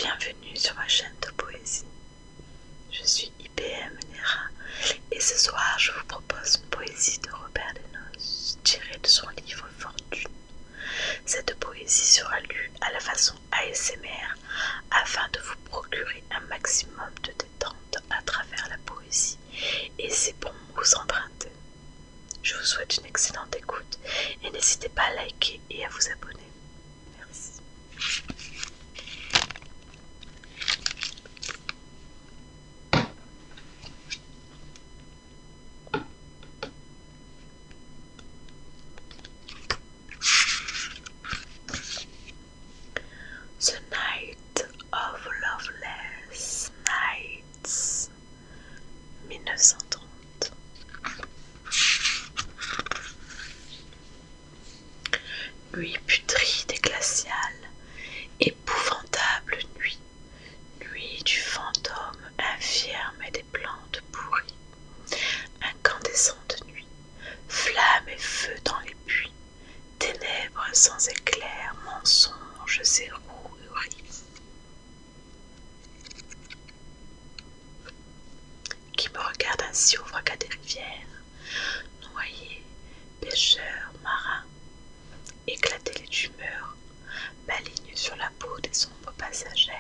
Bienvenue sur ma chaîne de poésie. Je suis IPM Nera et ce soir je vous propose une poésie de Robert Desnos tirée de son livre Fortune. Cette poésie sera lue à la façon ASMR afin de vous procurer un maximum de détente à travers la poésie et ses bons mots empruntés. Je vous souhaite une excellente écoute et n'hésitez pas à liker et à vous abonner. Merci. The Night of Loveless Nights, 1930. Nuit putride et glaciale, épouvantable nuit, nuit du fantôme infirme et des plantes pourries, incandescente nuit, flammes et feu dans les puits, ténèbres sans éclair, mensonges et roues qui me regarde ainsi au fracas des rivières, noyés, pêcheurs, marins, éclater les tumeurs, malignent sur la peau des ombres passagères.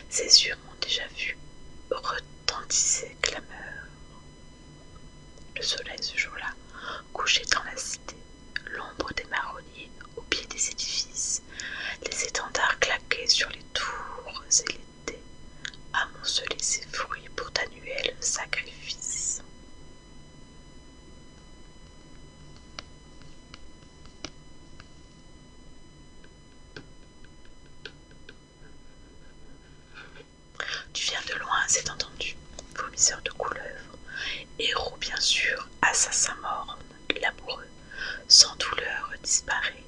Ses yeux m'ont déjà vu, retentissaient clameur. Le soleil ce jour-là, couché dans la cité, l'ombre des marronniers au pied des édifices, les étendards claquaient sur les tours et l'été, amonceler ses fruits pour d'annuels sacrifices. Tu viens de loin, c'est entendu, vomisseur de couleuvres, héros bien sûr, assassin morne, l'amoureux, sans douleur disparaît,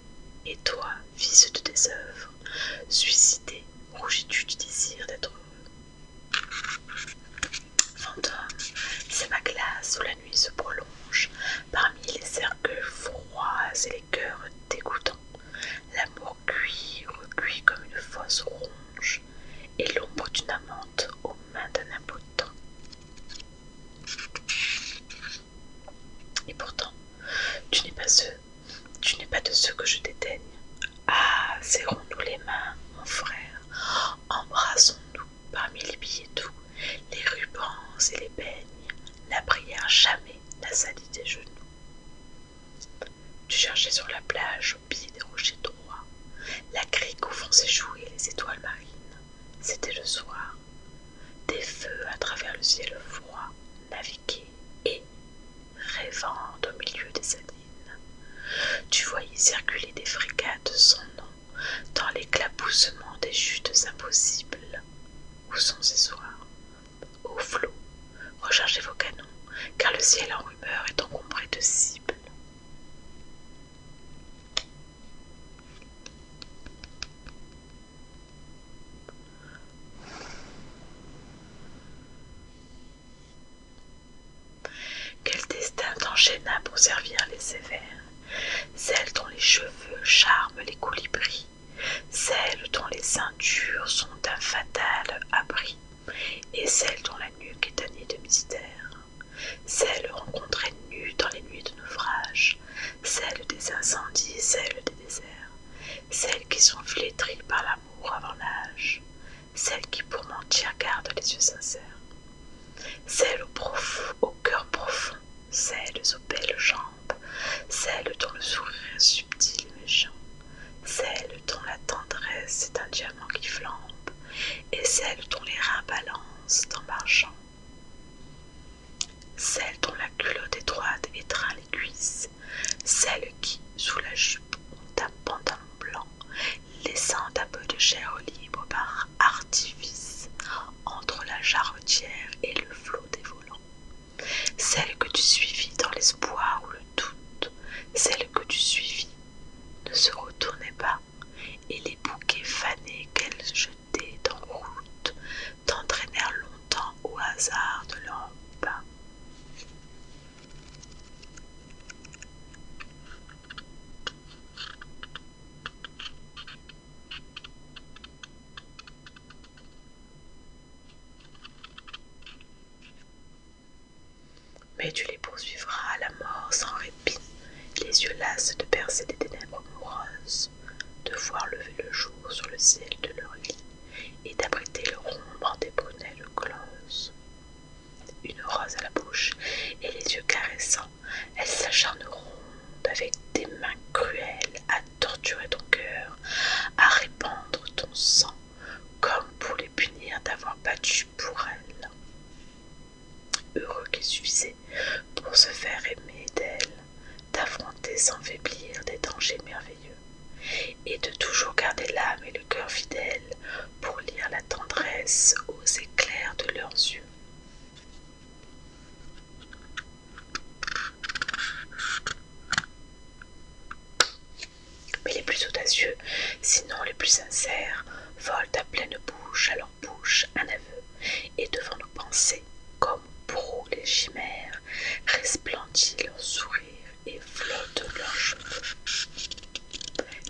et toi, fils de tes œuvres, suicidé, rougis-tu du désir d'être heureux. Fantôme, c'est ma glace où la nuit se prolonge, parmi les cercueils froids et les cœurs dégoûtants, l'amour cuit, recuit comme une fausse ronge, et l'ombre d'une amante aux mains d'un impotent. Et pourtant, tu n'es pas de ceux que je dédaigne. Ah, serrons-nous les mains, mon frère, embrassons-nous parmi les billets doux, les rubans et les beignes, la prière jamais n'a sali tes genoux. Tu cherchais sur la plage au pied des rochers droits, la crique où vont s'échouer les étoiles marines. C'était le soir, des feux à travers le ciel froid, naviguer et, rêvant au milieu des salines, tu voyais circuler des frégates sans nom dans l'éclaboussement des chutes impossibles. Où sont ces soirs? Au flot, rechargez vos canons, car le ciel en rumeur est encombré de cibles. Quel destin t'enchaîna pour servir les sévères, celles dont les cheveux charment les colibris, celles dont les ceintures sont d'un fatal abri, et celles dont la nuque est tannée de mystère, celles rencontrées nues dans les nuits de naufrage, celles des incendies et celles des déserts, celles qui sont flétries par l'amour avant l'âge, celles qui pour mentir gardent les yeux sincères, celles au cœur profond, celles aux belles jambes, celles dont le sourire est subtil et méchant, celles dont la tendresse est un diamant qui flambe, et celles dont les reins balancent en marchant, celles dont la culotte étroite étreint les cuisses, celles qui, sous la jupe, ont un pantalon blanc, laissant un peu de chair libre par artifice entre la jarretière et le flot des volants, celles que tu suivis dans l'espoir ou le doute, celles que tu suivis ne se retournaient pas, et les bouquets fanés qu'elles jetaient en route t'entraînèrent longtemps au hasard de leurs pas. Mais tu les poursuivras à la mort sans répit, les yeux lasses de percer des ténèbres moroses, de voir lever le jour sur le ciel de leur lit et d'abriter leur ombre en des prunelles closes. Une rose à la bouche et les yeux caressants, elles s'acharneront avec des mains cruelles à torturer ton cœur, à répandre ton sang, comme pour les punir d'avoir battu pour elles. Heureux qu'il suffisait pour se faire aimer d'elles, d'affronter sans faiblir des dangers merveilleux, et de toujours garder l'âme et le cœur fidèles pour lire la tendresse aux éclairs de leurs yeux. Mais les plus audacieux, sinon les plus sincères, volent à pleine bouche à leur bouche un aveu, et devant nos pensées, comme pour les chimères, resplendit leur sourire et flotte leurs cheveux.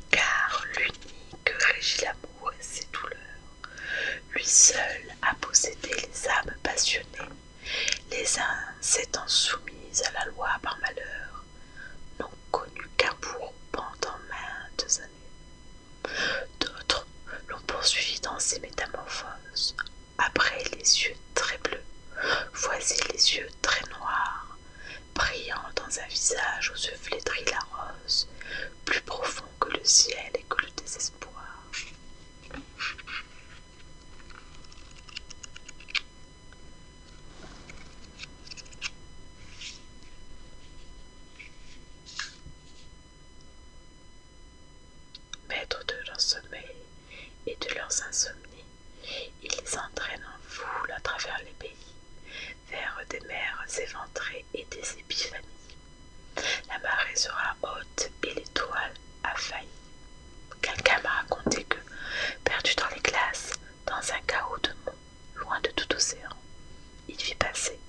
Car l'unique régit l'amour et ses douleurs, lui seul a possédé les âmes passionnées, les uns s'étant soumises à la loi par malheur, n'ont connu qu'un bourreau pendant maintes années. D'autres l'ont poursuivi dans ses métamorphoses, après les yeux très bleus, voici les yeux très noirs, brillant dans un visage où se flétrit la rose, plus profond que le ciel et que le désespoir. Maîtres de leur sommeil et de leurs insomnies, ils les entraînent en foule à travers les pays, vers des mers éventrées et des épiphanies. La marée sera haute et l'étoile affaillie. Quelqu'un m'a raconté que, perdu dans les glaces, dans un chaos de monts, loin de tout océan, il vit passer,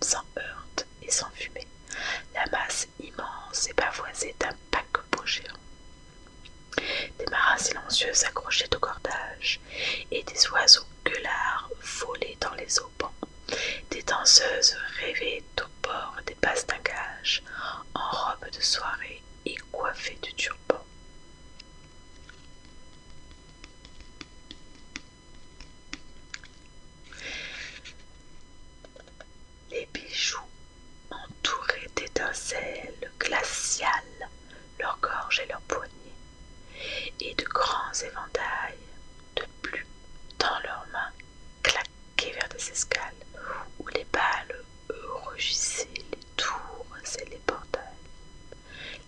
sans heurte et sans fumée, la masse immense et pavoisée d'un paquebot géant. Des marins silencieux s'accrochaient au cordage, et des oiseaux gueulards volaient dans les aubans. Des danseuses rêvaient au bord des bastingages, en robe de soirée et coiffées de turbans. Les bijoux, entourés d'étincelles glaciales, leurs gorges et leurs poignets, et de grands éventails de plumes dans leurs mains claqués vers des escales, où les balles rugissaient les tours et les portails.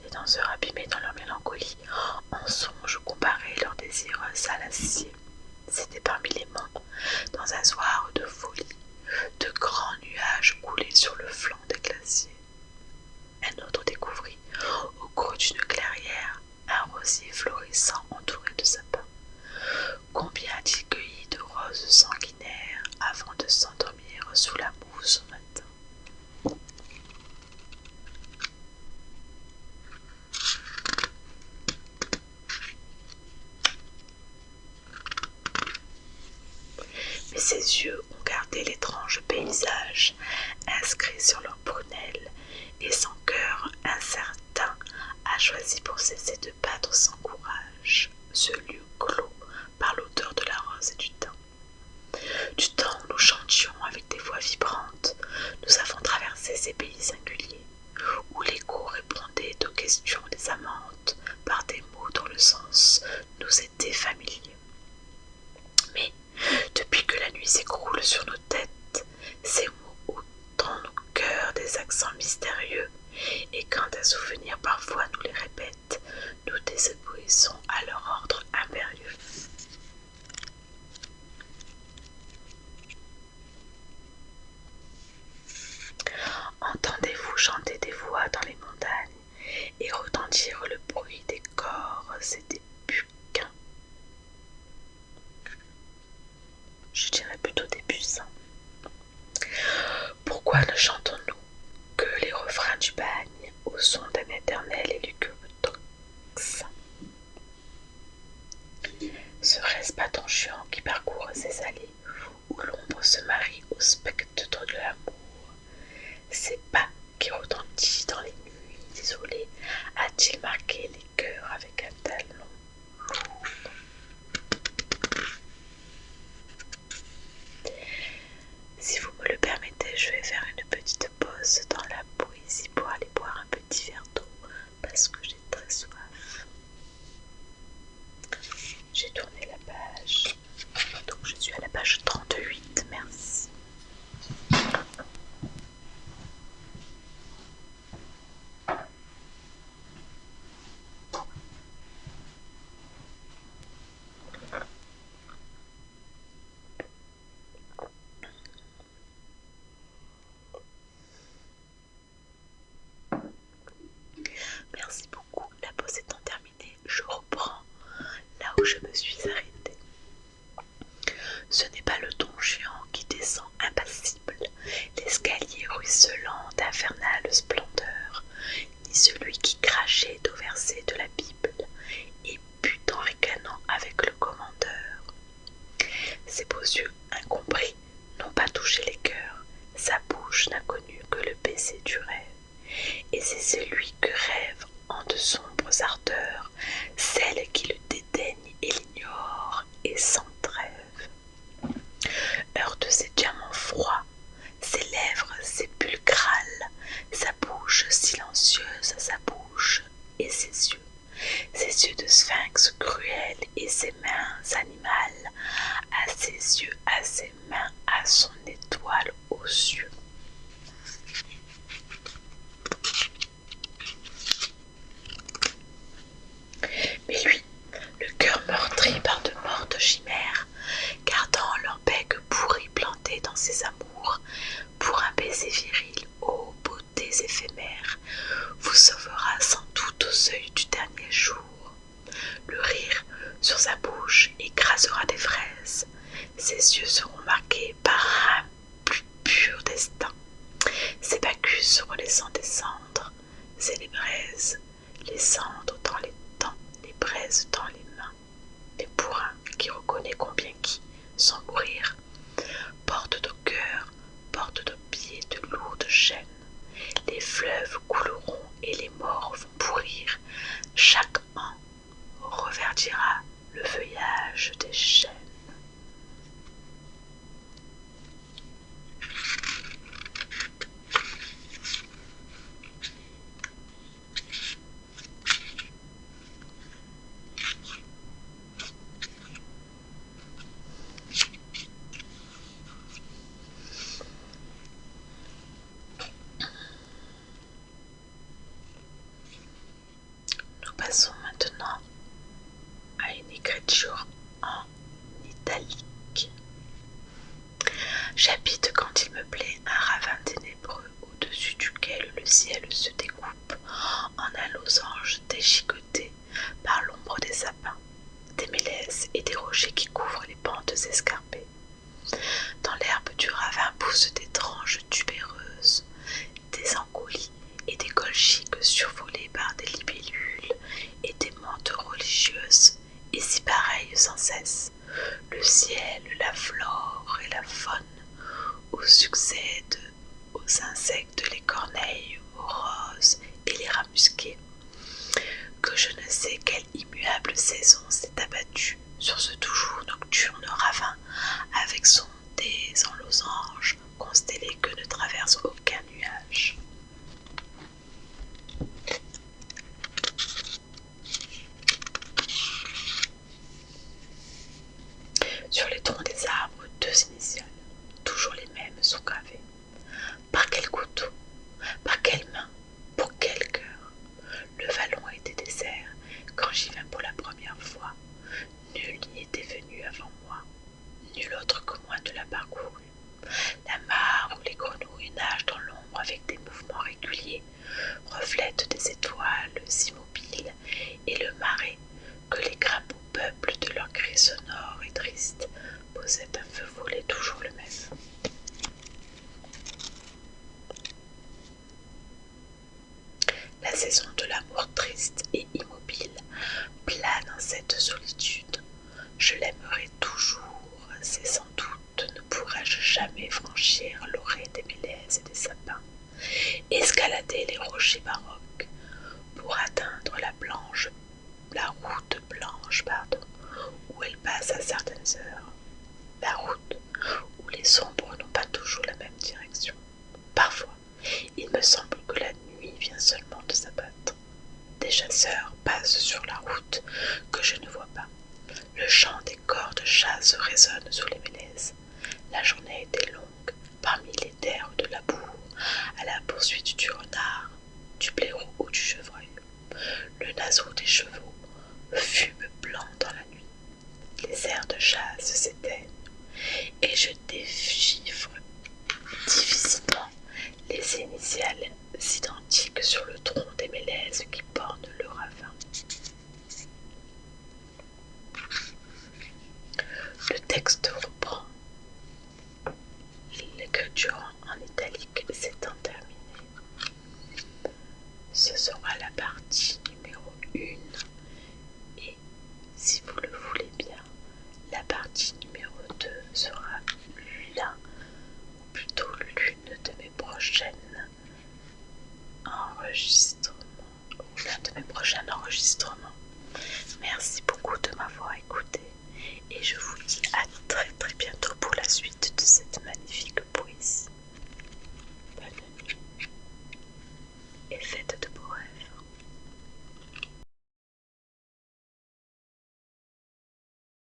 Les danseurs abîmés dans leur mélancolie, en songe comparaient leurs désirs à l'acier. C'était parmi les monts, dans un soir de folie, de grands nuages coulaient sur le flanc des glaciers. Un autre découvrit, au creux d'une clairière, un rosier florissant entouré de sapins. Combien a-t-il cueilli de roses sanguinaires avant de s'endormir sous la mousse au matin? Mais ses yeux ont gardé l'étrange paysage inscrit sur leurs prunelles, et son cœur incertain a choisi pour cesser de battre sans courage ce lieu clos par l'odeur de la rose et du thym. Du temps où nous chantions avec des voix vibrantes, nous avons traversé ces pays singuliers, où l'écho répondait aux questions des amantes par des mots dont le sens nous était familier. Mais depuis que la nuit s'écroule sur nos têtes, ces mots ôtent dans nos cœurs des accents mystérieux, et quand un souvenir parfois nous les répète, nous désobéissons à leur ordre impérieux. Entendez-vous chanter des voix dans les montagnes et retentir le bruit des corps et des buquins? Je dirais plutôt des buissons. Pourquoi ne chantons-nous que les refrains du bagne au son d'un éternel et lugubre tocsin? Serait-ce pas ton chant qui parcourt ces allées où l'ombre se marie au spectre de l'amour? C'est pas qui retentit dans les nuits désolées a-t-il marqué les cœurs avec un talon lourd? Si vous me le permettez, je vais faire une petite pause dans la poésie pour aller boire un petit verre d'eau parce que j'ai très soif. J'ai tourné la page, donc je suis à la page 38, merci. Merci beaucoup, la pause étant terminée, je reprends là où je me suis arrêtée. Ce n'est pas le don Juan qui descend impassible l'escalier ruisselant d'infernale splendeur, ni celui qui crachait d'eau versée de la Bible et but en ricanant avec le commandeur. Ses beaux yeux incompris n'ont pas touché les cœurs, sa bouche n'a connu que le baiser du rêve, et c'est celui que rêve en de sombres ardeurs, celle qui le dédaigne et l'ignore et sans trêve. Heure de ses diamants froids, ses lèvres sépulcrales, sa bouche silencieuse, sa bouche et ses yeux de sphinx cruel et ses mains animales, à ses yeux, à ses mains, à son étoile aux cieux. Mais lui, le cœur meurtri par de mortes chimères, gardant leur bec pourri planté dans ses amours, pour un baiser viril, ô beautés éphémères, vous sauvera sans doute au seuil du dernier jour. Le rire sur sa bouche écrasera des fraises, ses yeux seront marqués par un plus pur destin. Ses Bacchus seront les sangs des cendres, c'est les braises, les cendres dans les dents, les braises dans les mains. Les bourrins qui reconnaît combien qui, sans mourir, portent au cœur, portent aux pieds de lourdes chaînes. Les fleuves couleront et les morts vont pourrir. Chaque an reverdira le feuillage des chênes. Nous passons maintenant à une écriture en italique. J'habite quand il me plaît un ravin ténébreux au-dessus duquel le ciel se découpe en un losange déchiqueté par l'ombre des sapins, des mélèzes et des rochers qui couvrent les pentes escarpées. Dans l'herbe du ravin poussent d'étranges tubéreuses, des angolis et des colchiques survolés par des libellules et des menthes religieuses, et si pareilles sans cesse, le ciel, la flore et la faune, où succèdent aux insectes les corneilles, aux roses et les rats musqués, que je ne sais quelle immuable saison s'est abattue sur ce toujours nocturne ravin, avec son dés en losange constellé que ne traverse aucun nuage. Sur les troncs des arbres, deux initiales, toujours les mêmes, sont gravées. Par quel couteau? Par quelle main? Pour quel cœur? Le vallon était désert quand j'y vins pour la première fois. Nul n'y était venu avant moi. Nul autre que moi ne l'a parcouru. La mare où les grenouilles nagent dans l'ombre avec des mouvements réguliers reflète des étoiles immobiles, et le marais que les crapauds peuplent de leurs cris sonores et tristes posait un feu follet toujours le même. La saison de l'amour triste et immobile plane en cette solitude. Je l'aimerai toujours, c'est sans doute ne pourrai-je jamais franchir l'orée des mélèzes et des sapins, escalader clocher baroque pour atteindre la route blanche, où elle passe à certaines heures. La route où les ombres n'ont pas toujours la même direction. Parfois, il me semble que la nuit vient seulement de s'abattre. Des chasseurs passent sur la route que je ne vois pas. Le chant des corps de chasse résonne sous les mélèzes. La journée était longue, parmi les terres de labour, à la poursuite du renard, du blaireau ou du chevreuil. Le naseau des chevaux fume blanc dans la nuit. Les airs de chasse s'éteignent, et je déchiffre difficilement les initiales identiques sur le tronc des mélèzes qui bornent le ravin. Le texte reprend. L'écriture en italique s'étant terminée. Ce sera la partie numéro 1 et, si vous le voulez bien, la partie numéro 2 sera l'un, ou plutôt l'une de mes prochaines enregistrements, ou l'un de mes prochains enregistrements. Merci beaucoup de m'avoir écouté et je vous dis à très très bientôt pour la suite